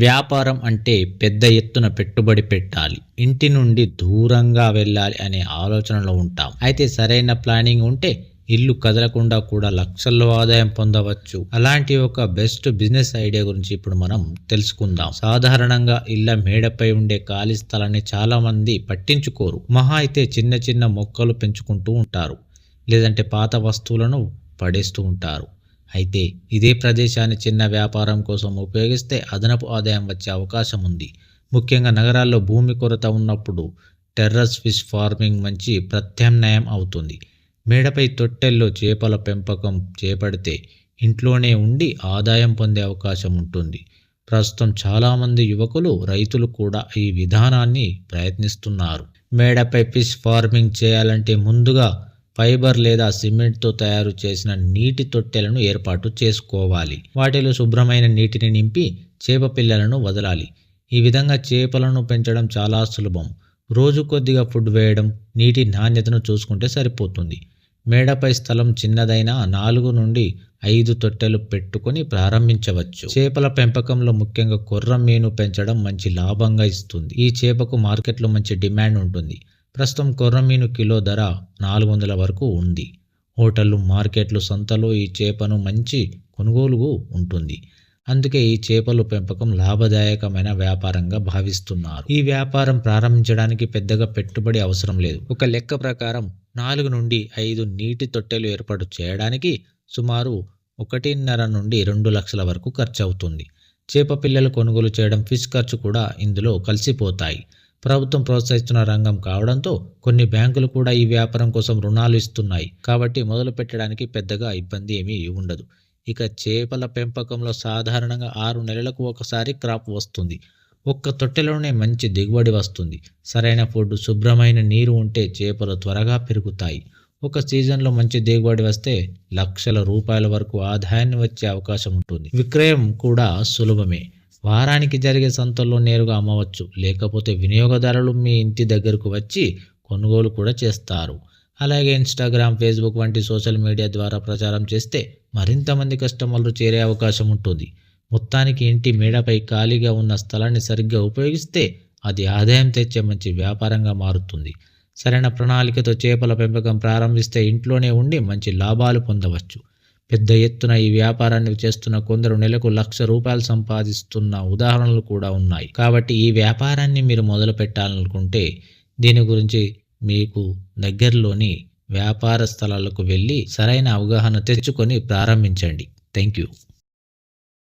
వ్యాపారం అంటే పెద్ద ఎత్తున పెట్టుబడి పెట్టాలి, ఇంటి నుండి దూరంగా వెళ్ళాలి అనే ఆలోచనలో ఉంటాం. అయితే సరైన ప్లానింగ్ ఉంటే ఇల్లు కదలకుండా కూడా లక్షల్లో ఆదాయం పొందవచ్చు. అలాంటి ఒక బెస్ట్ బిజినెస్ ఐడియా గురించి ఇప్పుడు మనం తెలుసుకుందాం. సాధారణంగా ఇళ్ళ మేడపై ఉండే ఖాళీ స్థలాన్ని చాలా మంది పట్టించుకోరు. మహా అయితే చిన్న చిన్న మొక్కలు పెంచుకుంటూ ఉంటారు, లేదంటే పాత వస్తువులను పడేస్తూ ఉంటారు. అయితే ఇదే ప్రదేశాన్ని చిన్న వ్యాపారం కోసం ఉపయోగిస్తే అదనపు ఆదాయం వచ్చే అవకాశం ఉంది. ముఖ్యంగా నగరాల్లో భూమి కొరత ఉన్నప్పుడు టెర్రస్ ఫిష్ ఫార్మింగ్ మంచి ప్రత్యామ్నాయం అవుతుంది. మేడపై తొట్టెల్లో చేపల పెంపకం చేపడితే ఇంట్లోనే ఉండి ఆదాయం పొందే అవకాశం ఉంటుంది. ప్రస్తుతం చాలామంది యువకులు, రైతులు కూడా ఈ విధానాన్ని ప్రయత్నిస్తున్నారు. మేడపై ఫిష్ ఫార్మింగ్ చేయాలంటే ముందుగా ఫైబర్ లేదా సిమెంట్తో తయారు చేసిన నీటి తొట్టెలను ఏర్పాటు చేసుకోవాలి. వాటిలో శుభ్రమైన నీటిని నింపి చేప పిల్లలను వదలాలి. ఈ విధంగా చేపలను పెంచడం చాలా సులభం. రోజు కొద్దిగా ఫుడ్ వేయడం, నీటి నాణ్యతను చూసుకుంటే సరిపోతుంది. మేడపై స్థలం చిన్నదైనా 4 నుండి 5 తొట్టెలు పెట్టుకొని ప్రారంభించవచ్చు. చేపల పెంపకంలో ముఖ్యంగా కొర్ర మీను పెంచడం మంచి లాభంగా ఇస్తుంది. ఈ చేపకు మార్కెట్లో మంచి డిమాండ్ ఉంటుంది. ప్రస్తుతం కొర్రమీను కిలో ధర 400 వరకు ఉంది. హోటళ్ళు, మార్కెట్లు, సంతలో ఈ చేపను మంచి కొనుగోలు ఉంటుంది. అందుకే ఈ చేపల పెంపకం లాభదాయకమైన వ్యాపారంగా భావిస్తున్నారు. ఈ వ్యాపారం ప్రారంభించడానికి పెద్దగా పెట్టుబడి అవసరం లేదు. ఒక లెక్క ప్రకారం 4 నుండి 5 నీటి తొట్టెలు ఏర్పాటు చేయడానికి సుమారు 1.5 నుండి 2 లక్షల వరకు ఖర్చు అవుతుంది. చేప పిల్లలు కొనుగోలు చేయడం, ఫిష్ ఖర్చు కూడా ఇందులో కలిసిపోతాయి. ప్రభుత్వం ప్రోత్సహిస్తున్న రంగం కావడంతో కొన్ని బ్యాంకులు కూడా ఈ వ్యాపారం కోసం రుణాలు ఇస్తున్నాయి. కాబట్టి మొదలు పెట్టడానికి పెద్దగా ఇబ్బంది ఏమీ ఉండదు. ఇక చేపల పెంపకంలో సాధారణంగా 6 నెలలకు ఒకసారి క్రాప్ వస్తుంది. ఒక్క తొట్టెలోనే మంచి దిగుబడి వస్తుంది. సరైన ఫుడ్, శుభ్రమైన నీరు ఉంటే చేపలు త్వరగా పెరుగుతాయి. ఒక సీజన్లో మంచి దిగుబడి వస్తే లక్షల రూపాయల వరకు ఆదాయాన్ని వచ్చే అవకాశం ఉంటుంది. విక్రయం కూడా సులభమే. వారానికి జరిగే సంతల్లో నేరుగా అమ్మవచ్చు, లేకపోతే వినియోగదారులు మీ ఇంటి దగ్గరకు వచ్చి కొనుగోలు కూడా చేస్తారు. అలాగే ఇన్స్టాగ్రామ్, ఫేస్బుక్ వంటి సోషల్ మీడియా ద్వారా ప్రచారం చేస్తే మరింత మంది కస్టమర్లు చేరే అవకాశం ఉంటుంది. మొత్తానికి ఇంటి మేడపై ఖాళీగా ఉన్న స్థలాన్ని సరిగ్గా ఉపయోగిస్తే అది ఆదాయం తెచ్చే మంచి వ్యాపారంగా మారుతుంది. సరైన ప్రణాళికతో చేపల పెంపకం ప్రారంభిస్తే ఇంట్లోనే ఉండి మంచి లాభాలు పొందవచ్చు. పెద్ద ఎత్తున ఈ వ్యాపారాన్ని చేస్తున్న కొందరు నెలకు ₹1,00,000 సంపాదిస్తున్న ఉదాహరణలు కూడా ఉన్నాయి. కాబట్టి ఈ వ్యాపారాన్ని మీరు మొదలు పెట్టాలనుకుంటే దీని గురించి మీకు దగ్గరలోని వ్యాపార స్థలాలకు వెళ్ళి సరైన అవగాహన తెచ్చుకొని ప్రారంభించండి. Thank you.